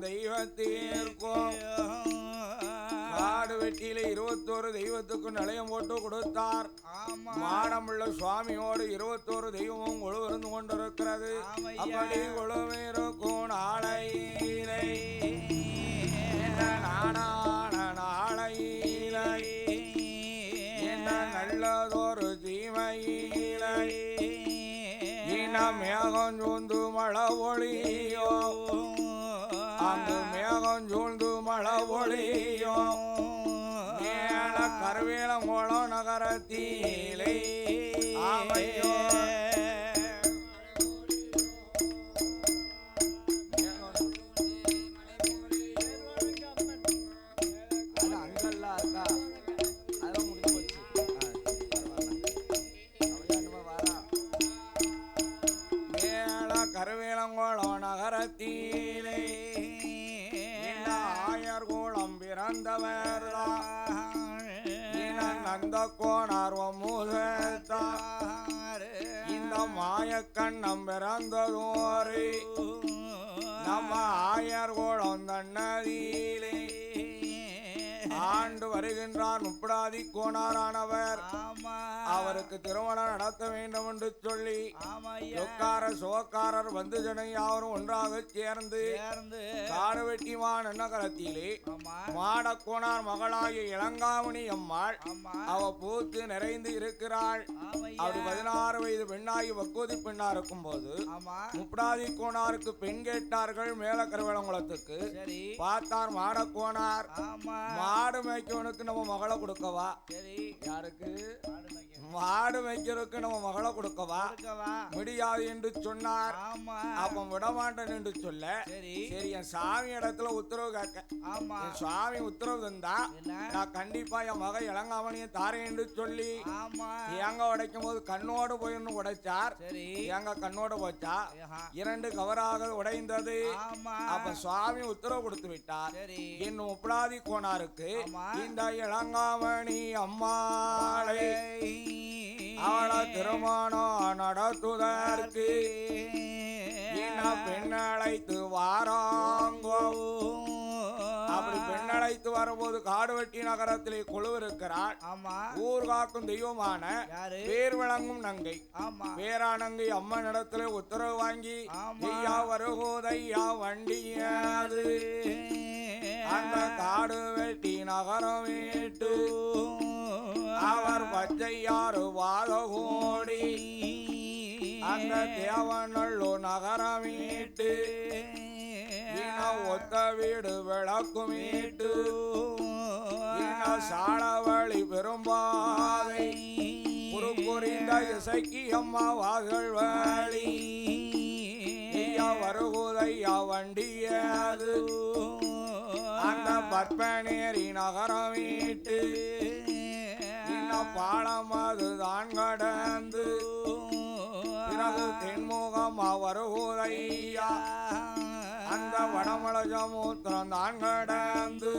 தெய்வத்திற்கும் காடு வெட்டியில 21 தெய்வத்துக்கும் நிலையம் போட்டு கொடுத்தார். மாடமுள்ள சுவாமியோடு 21 தெய்வமும் கொழுவிருந்து கொண்டிருக்கிறது. அப்படி கொழுவிருக்கும் நாளையிலே நாளையிலே என்ன நல்லதொரு தீமையிலே மேகம் சூழ்ந்து மழை ஒளியோ அங்கு மேகம் சூழ்ந்து மழை ஒளியோ மேல கருவேலங்குளம் நகரத்திலே ஆமையோ கருவேலங்குளம் நகரத்திலே ஆயர்குளம் பிறந்தவர் நந்த கோணார்வம் இந்த மாயக்கண்ணம் பிறந்ததோரு நம்ம ஆயர்குளம் தன்னதியிலே ஆண்டு வருகின்றார். முப்படாதி கோணாரானவர் அவருக்கு திருமணம் நடத்த வேண்டும் என்று சொல்லி சோக்காரர் வந்து ஜனை யாவரும் ஒன்றாக சேர்ந்து காடு வெட்டிவான் நகரத்திலே மாடக்கோணார் மகளாகிய இளங்காமணி அம்மாள் அவ பூத்து நிறைந்து இருக்கிறாள். அப்படி 16 வயது பெண்ணாகி பக்குவதி பெண்ணா இருக்கும் போது முப்படாதி கோணாருக்கு பெண் கேட்டார்கள். மேல கருவேலங்குளத்துக்கு பார்த்தார் மாடக்கோணார். மாடு மேய்க்கவனுக்கு நம்ம மகளை கொடுக்கவா? யாருக்கு? மாடு மேய்க்கிறதுக்கு நம்ம மகளை கொடுக்கவா? முடியாது என்று சொன்னார். அப்ப விடமாட்டேன் என்று சொல்ல சரி என் சாமி இடத்துல உத்தரவு கேட்க என் சுவாமி உத்தரவு தந்தா நான் கண்டிப்பா என் மகை இளங்காமணியை தாரேன் என்று சொல்லி தேங்காய் உடைக்கும் போது கண்ணோடு போய் உடைச்சார். தேங்காய் கண்ணோடு போச்சா 2 கவராக உடைந்தது. அப்ப சுவாமி உத்தரவு கொடுத்து விட்டார். என் முப்படாதி கோணாருக்கு இந்த இளங்காமணி அம்மாளை அவள திருமணம் நடத்துவதற்கு பெண் அழைத்து வாராங்கோ. அப்படி பெண் அழைத்து வரும்போது காடுவெட்டி நகரத்திலே கொழு இருக்கிறாள். ஊர் காக்கும் தெய்வமான பேர் விளங்கும் நங்கை பேரானங்கை அம்மன் இடத்துல உத்தரவு வாங்கி ஐயா வருகோதையா வண்டியாது அந்த காடு வெட்டி நகரம் வீட்டு அவர் பச்சையாறு வாதகோடி அந்த தேவநல்லூ நகரம் வீட்டு ஒத்த வீடு விளக்கும் வீட்டு சாலவழி பெரும்பாதை புரிந்த இசைக்கு அம்மா வாசல் வழி வருகுதையா வண்டியாது அந்த பற்பனேரி நகரம் வீட்டு பாலம் அதுதான் கடந்து பிறகு தென்முகம் வருகுதையா அந்த வடமலஜமூத்திரம் தான் கடந்து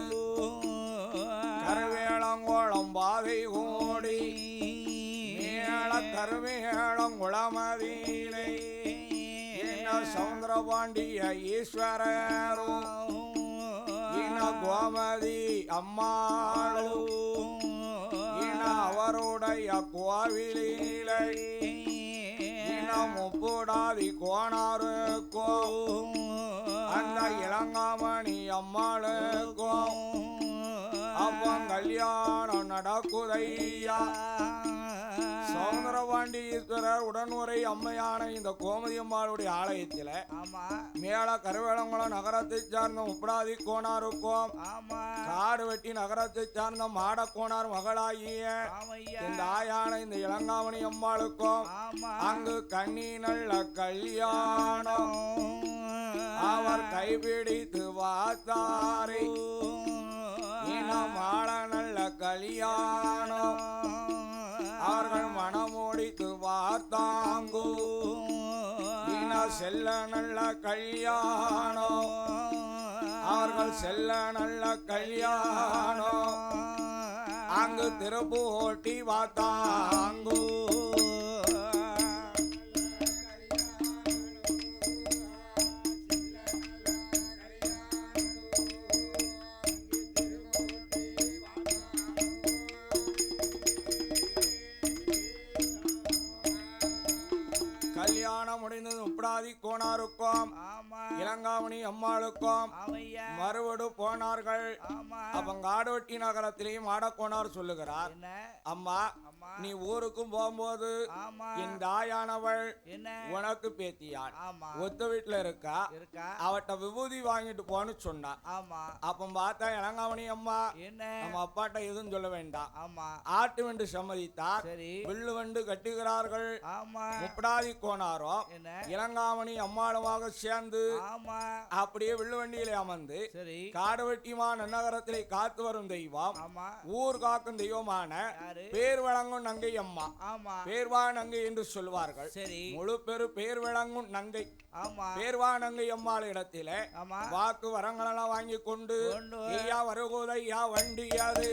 கருவேலங்குளம் பாதை கோடி மேல கருவேலங்குளமதியிலே சவுந்தரபாண்டிய ஈஸ்வரரும் கோமதி அம்மாளும் அவருடைய கோவிலே முப்படாதி கோணாருக்கோ அந்த இளங்காமணி அம்மாளுக்கோ அப்ப கல்யாணம் நடக்குதையா. சவுந்தரபாண்டீஸ்வரர் உடனுரை அம்மையான இந்த கோமதி அம்மாளுடைய ஆலயத்தில மேல கருவேலங்குளம் நகரத்தை சார்ந்த முப்படாதி கோணாருக்கும் காடு வெட்டி நகரத்தை சார்ந்த மாடக்கோணார் மகளாகிய இந்த ஆயான இந்த இளங்காமணி அம்மாளுக்கும் அங்கு கண்ணி நல்ல கல்யாணம் அவர் கைபிடித்து வாத்தாரே மாட நல்ல கல்யாணம் அவர்கள் மனமோடித்து வார்த்தாங்கோ செல்ல நல்ல கல்யாணம் அவர்கள் செல்ல நல்ல கல்யாணம் அங்கு திருப்பூட்டி வாத்தாங்கோ. முப்புடாதி கோனாருக்கும் இளங்காமணி அம்மாளுக்கும் மறுவடு போனார்கள். அப்ப காடுவெட்டி நகரத்திலேயும் மாடக்கோனார் சொல்லுகிறார், அம்மா நீ ஊருக்கும் போகும்போது என் தாயானவள் உனக்கு பேத்தியாள் ஒத்த வீட்டுல இருக்கா, அவட்ட விபூதி வாங்கிட்டு போன்னு சொன்னா. அப்ப பார்த்தா இளங்காமணி அம்மா நம்ம அப்பாட்ட எதுவும் சொல்ல வேண்டாம், ஆட்டு வண்டு சம்மதித்தார், வில்லு வண்டு கட்டுகிறார்கள். முப்படாதி கோனாரோ இளங்காமணி அம்மாளுமாக சேர்ந்து அப்படியே வில்லு வண்டியிலே அமர்ந்து காடுவெட்டிமா நன்னகரத்திலே காத்து வரும் தெய்வம், ஊர் காக்கும் தெய்வமான பேர் வழங்கும் நங்கை அம்மா, பேர்வா நங்கை என்று சொல்வார்கள். முழு பெரு பேர் விளங்கும் நங்கை, பேர்வா நங்கை அம்மாள் இடத்திலே வாக்கு வரங்களெல்லாம் வாங்கி கொண்டு ஐயா வருகோதையா வண்டியாது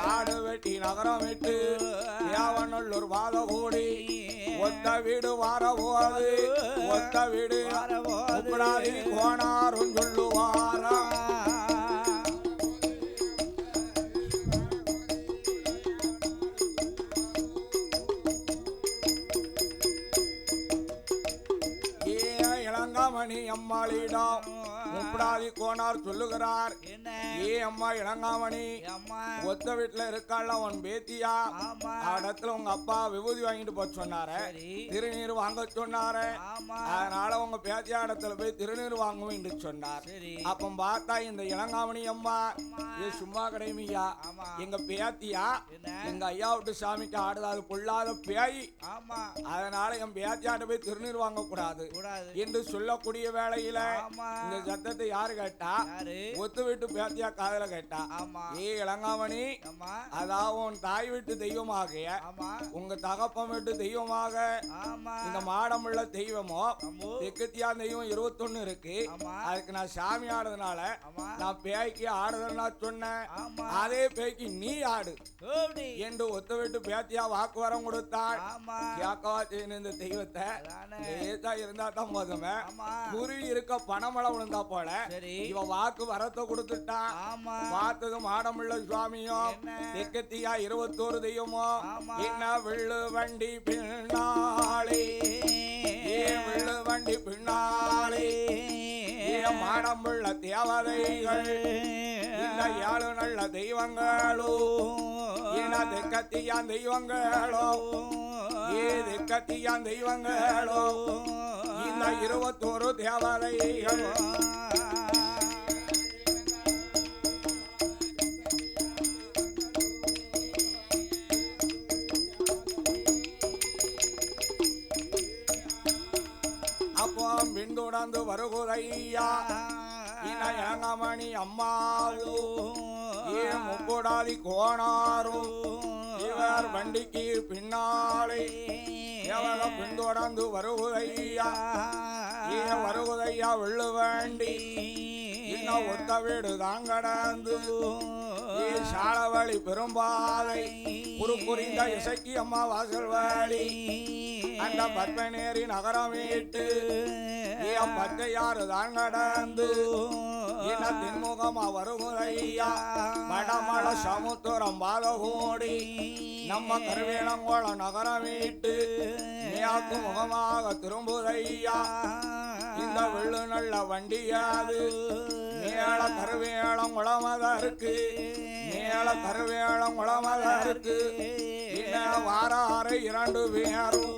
காடு வெட்டி நகரம் விட்டு யாவனல்லூர் வாத கூடி ஒத்த வீடு வார போது ஒத்த வீடு கோணாரும் சொல்லுவாரா. இளங்காமணி அம்மாளிடம் முப்படாதி கோனார் சொல்லுகிறார், ஏ அம்மா இளங்காமணி ஒத்த வீட்டுல இருக்கால உன் பேத்தியா, இடத்துல உங்க அப்பா விபூதி வாங்கிட்டு போக சொன்னாரு, திருநீர் வாங்க சொன்னாரு, அதனால உங்க பேத்தியா இடத்துல போய் திருநீர் வாங்குவேன் என்று சொன்னார். அப்ப பார்த்தா இந்த இளங்காமணி அம்மா இது சும்மா கிடைமையா, எங்க பேத்தியா எங்க ஐயா விட்டு சாமிக்கு ஆடுதாது பொல்லாத பேய், அதனால என் பேத்தியாட்ட போய் திருநீர் வாங்க கூடாது என்று சொல்லக்கூடிய வேளையில இந்த சத்தத்தை யாரு கேட்டா, ஒத்து வீட்டு பேத்தியா காதல கேட்டா, ஏ இளங்காமணி அதாவது உன் தாய் வீட்டு தெய்வமாகிய உங்க தகப்பம் வீட்டு தெய்வமாக இந்த மாடமுள்ள தெய்வமோ தெக்கத்தியா தெய்வம் 21 இருக்கு, அதுக்கு நான் சாமி ஆடுறதுனால நான் பேய்க்கு ஆடுறதுனா சொன்னேன், அதே பேய்க்கு நீ ஆடு என்று ஒத்த வீட்டு பேத்தியா வாக்கு வரம் கொடுத்தாள். கேக்கவா செய்யணும் இந்த தெய்வத்தை, இருந்தா தான் போதுமே, குருவி இருக்க பணமளை விழுந்தா போல இவ வாக்கு வரத்தை கொடுத்துட்டா. பார்த்தது மாடமுள்ள சுவாமியும் தெக்கத்தியா 21 தெய்வமும் என்ன வில்லு வண்டி பின்னாளே, வில்லு வண்டி பின்னாளே மாடமுள்ள தேவதைகள் இந்த 7 நல்ல தெய்வங்களும் தெக்கத்தியான் தெய்வங்களும் தெக்கத்தியான் தெய்வங்களும் இந்த 21 தேவதைகள். அப்போ பின்தொடர்ந்து வருகுதையா இளங்காமணி அம்மாவும் முப்படாதி கோணாரும் இவர் வண்டிக்கு பின்னாலே பின்தொடர்ந்து வருகுதையா வருகுதையா வெள்ளு வேண்டி இன்னும் ஒத்த வீடு தான் கடந்து சாலவழி பெரும்பாலை புரிந்த இசைக்கு அம்மா வாசல் வழி அந்த பத்மநேரி நகரம் வீட்டு பத்தையாறு தான் கடந்து இன தென்முகமா வருகுதையா வடமழ சமுத்திரம் பாதகோடி நம்ம கருவேலங்கோள நகரம் வீட்டு மேற்கு முகமாக திரும்புதையா இந்த வெள்ளு நல்ல வண்டியாது மேல கருவேலம் குளமதா இருக்கு, மேல கருவேலம் குளமதா இருக்கு, இன்ன வாராறு 2 பேரும்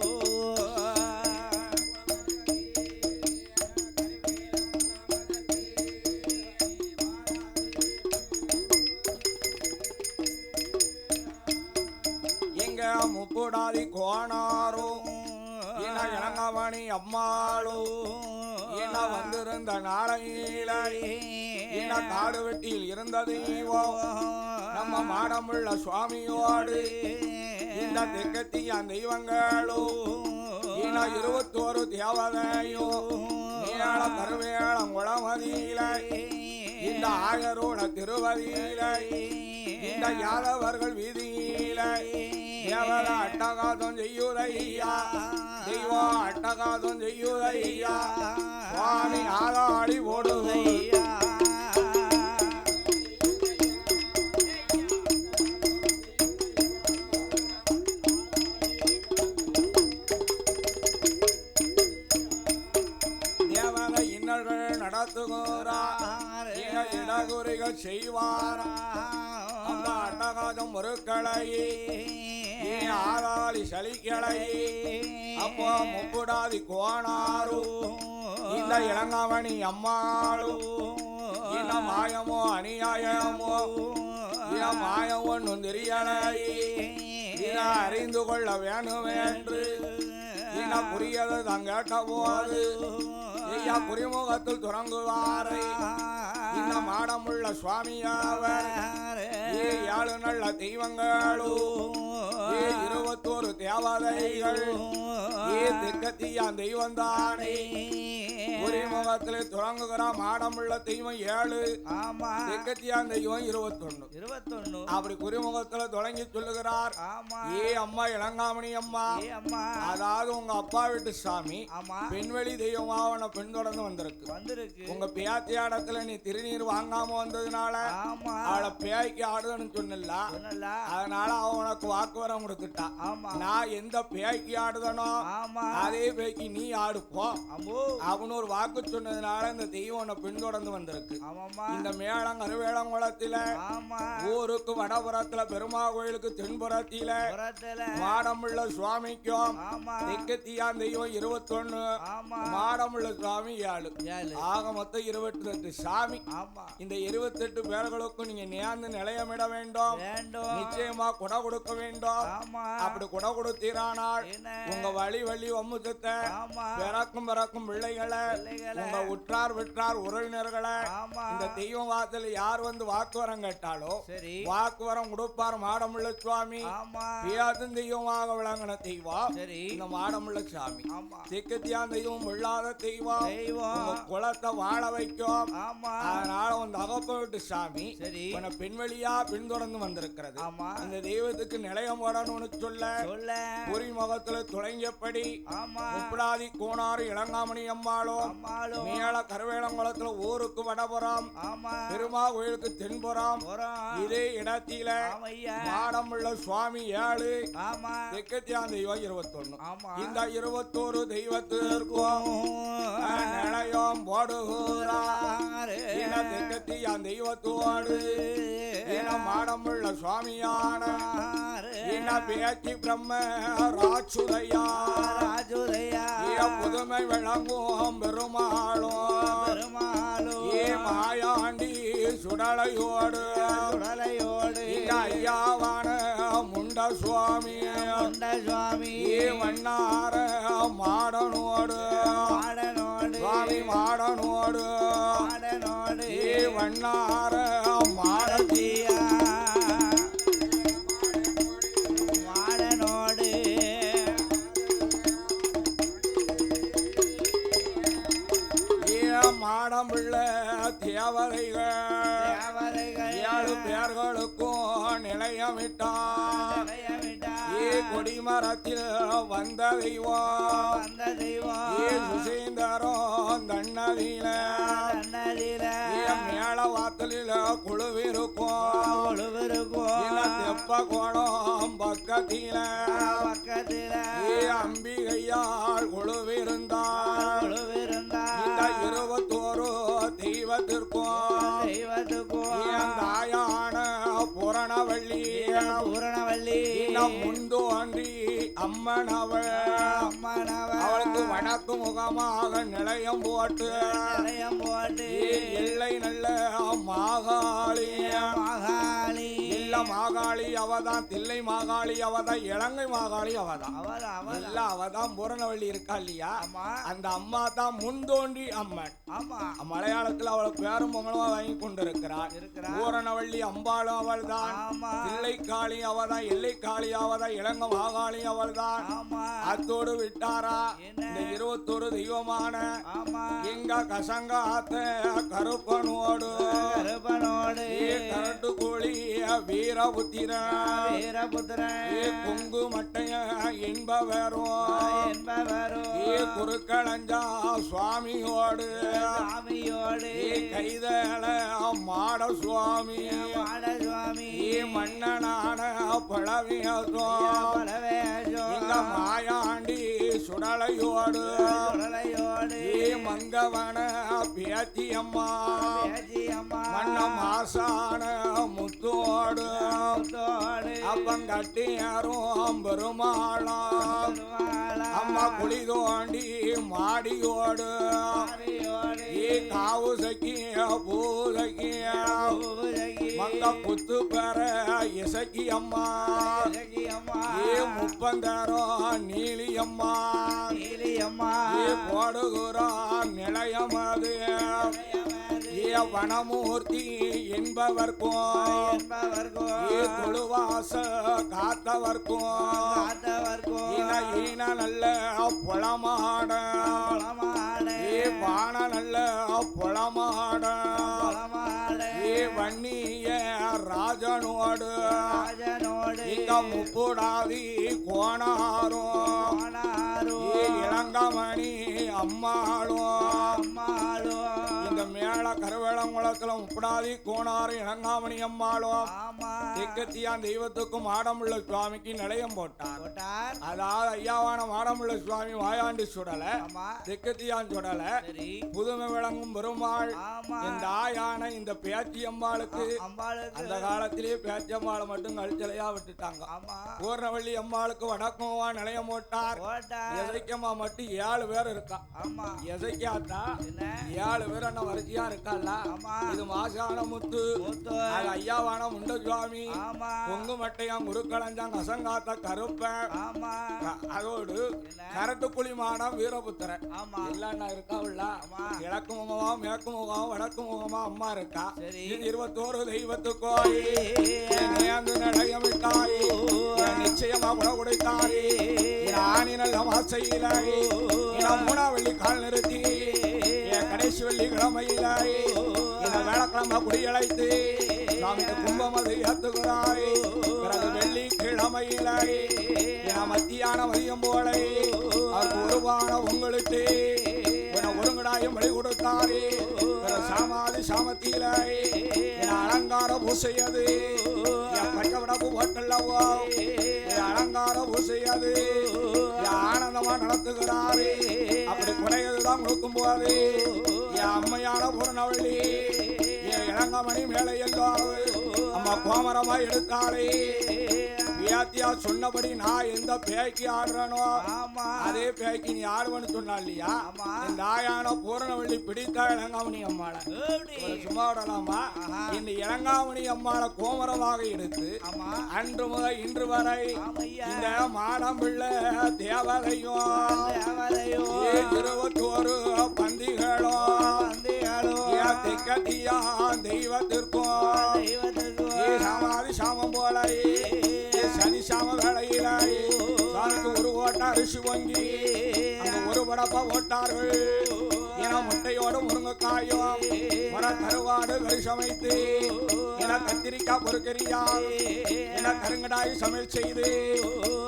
எங்க முப்புடாதி கோணாரும் என்ன இளங்காமணி அம்மாளும் என்ன வந்திருந்த நாளையில என்ன காடு வெட்டியில் இருந்த தெய்வம் நம்ம மாடமுள்ள சுவாமியோடு இந்த தெக்கத்தியான் தெய்வங்களும் என்ன 21 தேவதையும் மேல கருவேலம் குளமதியில இந்த ஆயரோட திருவதியில இந்த யாதவர்கள் வீதியில தேவத அட்டகாசம் செய்யுதையா, தெய்வம் அட்டகாசம் செய்யுதையா, சுவாமி ஆதாடி ஓடுதையா. காரியங்கள் நடத்துகிறார் இடகுறிகள் செய்வார் அந்த அட்டகாசம் முருக்களை ஆதாளி சலிக்களை அப்போ முப்புடாதி கோணாரு இந்த இளங்காமணி அம்மாளும் இந்த மாயமோ அநியாயமோ மாயம் ஒன்றும் தெரியலை அறிந்து கொள்ள வேணும் என்று புரியது தான் கேட்ட போது புரிமுகத்தில் துறங்குவாரை இந்த மாடமுள்ள சுவாமியாவர் 7 நல்ல தெய்வங்களும் 21 தேவதைகள் திக்கத்தியான் தெய்வம் தானே புரிமுகத்தில் துறங்குகிற மாடமுள்ள தெய்வம் 7 திக்கத்தியான் தெய்வம் 21 அப்படி புரிமுகத்தில் தொடங்கி சொல்லுகிறார் அம்மா இளங்காமணி அம்மா அதாவது உங்க அப்பா வீட்டு சாமி பெண்வெளி தெய்வமா அவனை பின்தொடர்ந்து வந்திருக்கு உங்க பேத்தியாடத்துல நீ திருநீர் வாங்காம வந்ததுனால அவளை பேய்க்கு ஆடுதன்னு சொன்னல அதனால அவன் உனக்கு வாக்குவரம் கொடுத்துட்டா நான் எந்த பேய்க்கு ஆடுதனோ அதே பேய்க்கு நீ ஆடுப்போ அவனு ஒரு வாக்கு சொன்னதுனால இந்த தெய்வம் உன்னை பின்தொடர்ந்து வந்திருக்கு இந்த மேளம் கருவேளங்குளத்தில ஊருக்கு வடபுறத்துல பெருமா கோயிலுக்கு தென்புறத்தில மாடமுள்ள சுவாமிக்கும் திக்கத்தியான் தெய்வம் 21 மாடமுள்ள சுவாமி 7 ஆக மொத்தம் 28 சாமி இந்த 28 பேர்களுக்கும் நீங்க நேர்ந்து நிலையமிட வேண்டும் நிச்சயமா கொடை கொடுக்க வேண்டும் அப்படி கொடை கொடுத்தீரானால் உங்க வழி வம்சத்தை பிறக்கும் பிள்ளைகளை உங்க உற்றார் விற்றார் உறவினர்களை இந்த தெய்வம் வாசல் யார் வந்து வாக்குவரம் கேட்டாலோ வாக்குவரம் கொடுப்பார் மாடமுள்ள சுவாமி பியாதும் தெய்வமாக விளங்கின தெய்வம் இந்த மாடமுள்ள சாமி திக்கத்தியான் தெய்வம் இல்லாத தெய்வம் குலத்தை வாழ வைக்கும் அதனால உன் தகப்ப விட்டு சாமி உன்னை பெண்வெளியா பின்தொடர்ந்து வந்திருக்கிறது இந்த தெய்வத்துக்கு நிலையம் வரணும்னு சொல்ல புரிமுகத்துல தொடங்கியபடி முப்படாதி கோணாறு இளங்காமணி அம்மாளும் மேல கருவேலங்குளத்துல ஊருக்கு வடபுறம் பெருமா கோயிலுக்கு தென்புறம் இதே இடத்தில மாடமுள்ள சுவாமி 7 திக்கத்தியான் தெய்வம் 21 இந்த 21 தெய்வத்திற்கும் நிலையம் போடுகிறார் திக்கத்தியான் தெய்வத்தோடு மாடமுள்ள சுவாமியான பேச்சு பிரம்ம ராஜுதையா புதுமை விளங்கும் பெருமாளும் மாயாண்டி சுடலையோடு ஐயாவான முண்ட சுவாமி வண்ணார மாடனோடு சுவாமி மாடனோடு வண்ணார மாடத்தியா மாடமுள்ள தேவதைகள் 7 பேர்களுக்கும் நிலையமிட்டார் கொடிமரத்தில் வந்த தெய்வம் சுசீந்தரம் தன்னதில மேல வாத்தலில குழுவிருக்கும் தெப்ப கோணம் பக்கத்தில அம்பிகையால் குழுவிருந்தார் 21 தெய்வத்திற்கும் தாயான பூரணவள்ளி முந்தோன்றி அம்மன் அவளுக்கு வடக்கு முகமாக நிலையம் போட்டு எல்லை நல்ல மாகாளி இல்ல மாகாளி அவதான் தில்லை மாகாளி அவதான் இலங்கை மாகாளி அவதான் இல்ல அவதான் பூரணவள்ளி இருக்கா இல்லையா அந்த அம்மா தான் முந்தோன்றி அம்மன் மலையாளத்துல அவளை பேரும் பொங்கலமா வாங்கி கொண்டிருக்கிறார் பூரணவள்ளி அம்பாளும் அவள் தான் தில்லை காளி அவதான் எல்லை காளி அவதான் இலங்கை மாகாளி அவள் தான் அத்தோடு விட்டாரா இந்த 21 தெய்வமான எங்க கசங்காத்த கருப்பனோடு கரட்டு கோழி வீரபுத்திர கொங்கு மட்டைய என்பவரும் குறுக்களஞ்சா சுவாமியோடு கைதள மாட சுவாமி மன்னனான பழவிய மாயாண்டி சுடலை சுடலையோடு மங்கவன பேச்சியம்மா மன்னம் ஆசான முத்தோடு அப்பங்கட்டியாரும் பெருமாளாம் அம்மா குழி தோண்டி மாடியோடு காவு சக்கிய பூசக்கிய மங்க புத்து பெற இசக்கி அம்மா முப்பந்தரம் நீலி அம்மா போடுகிறா நிலையமது வனமூர்த்தி என்பவர்க்கும் தொழுவாச காத்தவர்க்கும் ஈன நல்ல புலமாட வான நல்ல புலமாட வன்னிய ராஜனோடு இங்க முப்புடாதி கோணாரும் இளங்கமணி அம்மாளும் இந்த மேல கருவேளங்குளத்துல முப்படாதி கோணாறு இளங்காமணி அம்மாளும் தெக்கத்தியான் தெய்வத்துக்கும் மாடமுள்ள சுவாமிக்கு நிலையம் போட்டார். அதாவது ஐயாவான மாடமுள்ள சுவாமி வாயாண்டி சுடல, தெக்கத்தியான் சுடல, புதுமை விளங்கும் பெருமாள் இந்த ஆயான இந்த பேச்சி அம்பாளுக்கு அந்த காலத்திலேயே பேச்சி அம்பாளை மட்டும் கழிச்சலையா விட்டுட்டாங்க. பூர்ணவள்ளி அம்பாளுக்கு வடக்குமா நிலையம் போட்டார். எசைக்கம்மா மட்டும் 7 பேர் இருக்கா. எசைக்காத்தா 7 பேர் என்ன வரிசையா இருக்கல்ல. இது மாசான முத்து, அது ஐயாவான முண்ட சுவாமி, பொங்கு மட்டையாம் குருக்களஞ்சாங் கசங்காத்த கருப்ப, அதோடு கரட்டுக்குழி மாடம் வீரபுத்திரன் எல்லாம் இருக்கா. உள்ள கிழக்கு முகமா மேற்கு முகமா வடக்கு முகமா அம்மா இருக்கா. 21 தெய்வத்துக்கோய் நடையமிட்டாய் நிச்சயமா குட குடைத்தாய் ஆணி நல்ல மாசையில 3 வெள்ளி கால் நிறுத்தி கடைசி வெள்ளி கிழமையிலாய் வேளக்கிழமை குடியழைத்து சாமிக்கு கும்பமது ஏத்துகிறாய். பிறகு வெள்ளி கிழமையிலாய் மத்தியான மதியம் போலை அவருக்கு ஒருவான உங்களுக்கு ஒருங்கடாயும் வழி கொடுத்தாரே. சாமாதி சாமத்தியிலாய் அலங்கார பூசையது பட்டவிடப்பு போட்டல்லவோ அலங்கார பூசையது ஆனந்தமா நடத்துகிறாரே. அப்படி குறையதுதான் கொடுக்கும் போது என் அம்மையான பூர்ணவள்ளி இளங்கமணி மேலே எல்லாம் அம்மா கோமரமா எடுத்தாளே. வியாத்தியா சொன்னபடி நான் எந்த பேய்க்கு ஆடுறனோ அதே பேய்க்கு நீ ஆடுவன்னு சொன்னா இல்லையா. இந்த ஆயான பூரணவள்ளி பிடித்த இளங்காமணி அம்மாளை சும்மா விடலாமா. இந்த இளங்காமணி அம்மாளை கோமரமாக எடுத்து அன்று முதல் இன்று வரை இந்த மாடம் பிள்ளை தேவதையும் 21 பந்திகளும் திக்கத்தியா தெய்வத்திற்கும் சமாதி சாமம் போல சனி சாம வேளையில சாமிக்கு ஒரு ஓட்ட அரிசி வாங்கி அங்க ஒரு படப்பா ஓட்டார்கள். என முட்டையோடு முருங்கைக்காயும் கருவாடு கறி சமைத்து என கத்திரிக்காய் பொறுக்கரியா என கருங்கடாய் சமையல் செய்து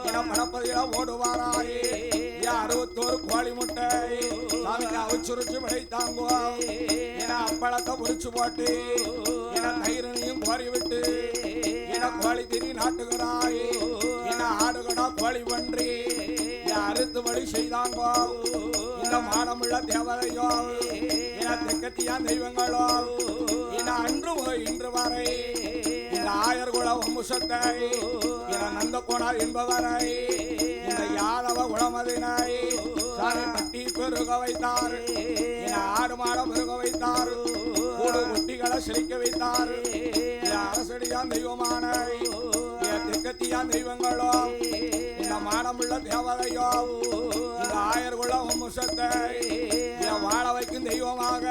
என படப்பதில ஓடுவாராய். 61 கோழி முட்டை சாமிக்கு அவிச்சுரிச்சு விளைத்தாங்குவோம். என அப்பளத்தை பொறிச்சு போட்டு என தயிரனையும் கோரி விட்டு என கோழி திரி நாட்டுகிறாய். என ஆடுகடா கோழி பன்றி அறுத்து வழி செய்தாங்கோ. இந்த மாடமுள்ள தேவதையோ என தெக்கத்தியா தெய்வங்களோ என அன்று இன்று வரை இந்த ஆயர்குல வம்சத்தை என நந்தகோணார் என்பவரை இந்த யாதவ குளமதினை சாலை பட்டி பெருக வைத்தார். என ஆடு மாட பெருக வைத்தார். கூடு குட்டிகளை செழிக்க வைத்தார். அரசடியான் தெய்வமான தெக்கத்தியான் தெய்வங்களோ இந்த மாடமுள்ள தேவதையோ இந்த ஆயர்குல வம்சத்தை வாழ வைக்கும் தெய்வமாக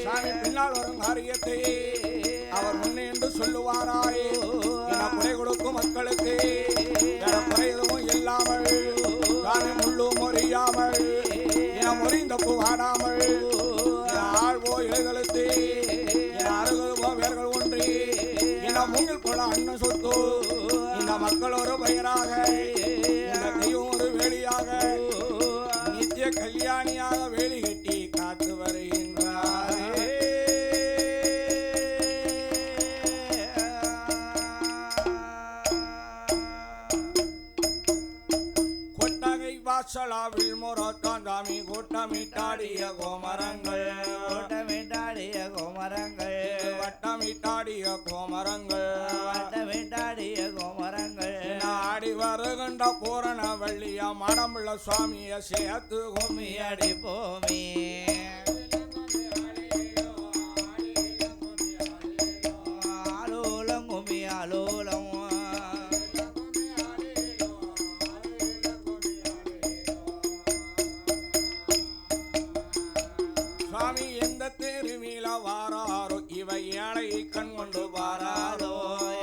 சாமி பின்னால் வரும் காரியத்தை அவர் முன்னே என்று சொல்லுவாராய். என குறை கொடுக்கும் மக்களுக்கு என குறை எதுவும் இல்லாமல் சாமி முள்ளும் மொழியாமல் என மொழிந்தப்பு வாடாமல் ஆழ்வோ இலைகளுக்கு என அருகதுவோ வேர்கள் ஒன்றி என மூங்கில் போல அண்ணன் சொத்து இந்த மக்கள் ஒரு பெயராக இந்த தெய்வம் ஒரு வேலியாக நித்திய கல்யாணியாக வேலி கட்டி காத்து வருகின்றாரே. கொட்டகை வாசலாவில் முறை வட்டமிட்டாடிய கோமரங்கள் வட்டமிட்டாடிய கோமரங்கள் வட்டமிட்டாடிய கோமரங்கள் வட்டமிட்டாடிய கோமரங்கள் ஆடி வருகின்ற பூரண வள்ளியா மடமுள்ள சுவாமிய சேர்த்து கும்மி அடிப்போமே ஆலோலம் கும்மி ஆலோலம் சுவாமி எந்த தெருவில வாராரோ இவை ஏழை கண் கொண்டு பாராரோ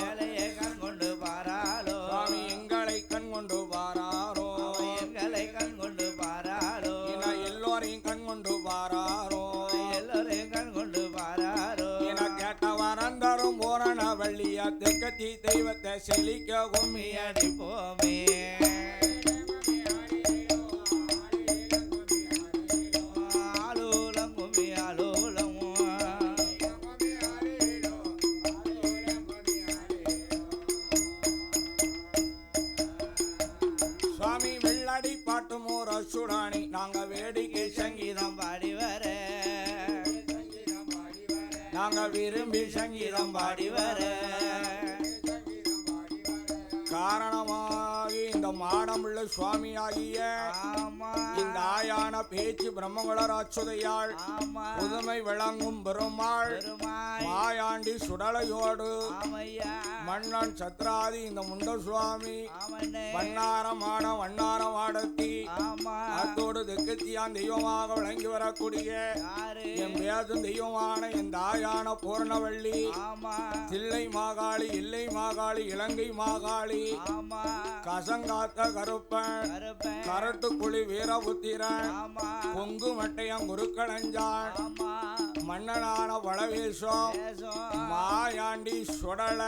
ஏழைய கண் கொண்டு பாராளோ சுவாமி எங்களை கண் கொண்டு பாராரோ எங்களை கண் கொண்டு பாராளோ எல்லோரையும் கண் கொண்டு பாராரோ எல்லோரையும் கண் கொண்டு பாராரோ என கேட்ட வரந்தரும் பூரண வள்ளியா தெற்கத்தி தெய்வத்தை செழிக்க கும்மி அடிப்போமே ஆலோலம் கும்மி ஆலோலம் சுவாமி வெள்ளடி பாட்டு மோர சுடாணி நாங்க வேடிக்கை சங்கீதம் பாடி வர நாங்க விரும்பி சங்கீதம் பாடி வர காரணமாகி இந்த மாடமுள்ள சுவாமியாகிய இந்த ஆயான பேச்சு பிரம்மகுளர் அச்சுதையாள் புதுமை விளங்கும் பெருமாள் மாயாண்டி சுடலையோடு மன்னன் சத்ராதி இந்த முண்ட சுவாமி வண்ணாரமான வண்ணாரமாடத்தி அத்தோடு தெற்கத்தியான் தெய்வமாக விளங்கி வரக்கூடிய என் பேசும் தெய்வமான இந்த ஆயான பூர்ணவள்ளி தில்லை மாகாளி இல்லை மாகாளி இலங்கை மாகாளி கசங்காத்த கருப்பன் கரட்டு குழி வீரபுத்திரன் பொங்கு மட்டையம் குருக்களஞ்சான் மன்னனான வளவேஷம் மாயாண்டி சுடல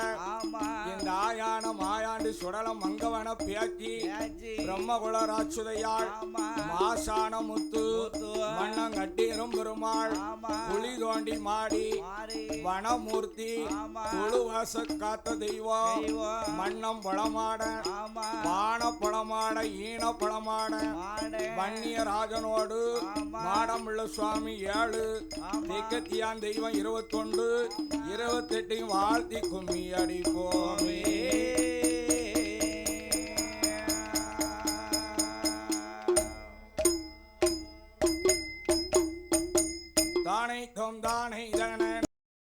இந்த ஆயான மாயாண்டி சுடல மங்கவன பேச்சி பிரம்மகுளராட்சுதையாள் மாசான முத்து மன்னன் கட்டீரும் பெருமாள் புலி தோண்டி மாடி வனமூர்த்தி குழுவாச காத்த தெய்வம் மன்னம் பழமாட வான பழமாட ஈன பழமாட வன்னிய ராஜனோடு மாடமுள்ள சுவாமி 7 தெற்கத்தியான் தெய்வம் 21 28 வாழ்த்தி கும்மி அடிப்போமே தானை தோம் தானை தன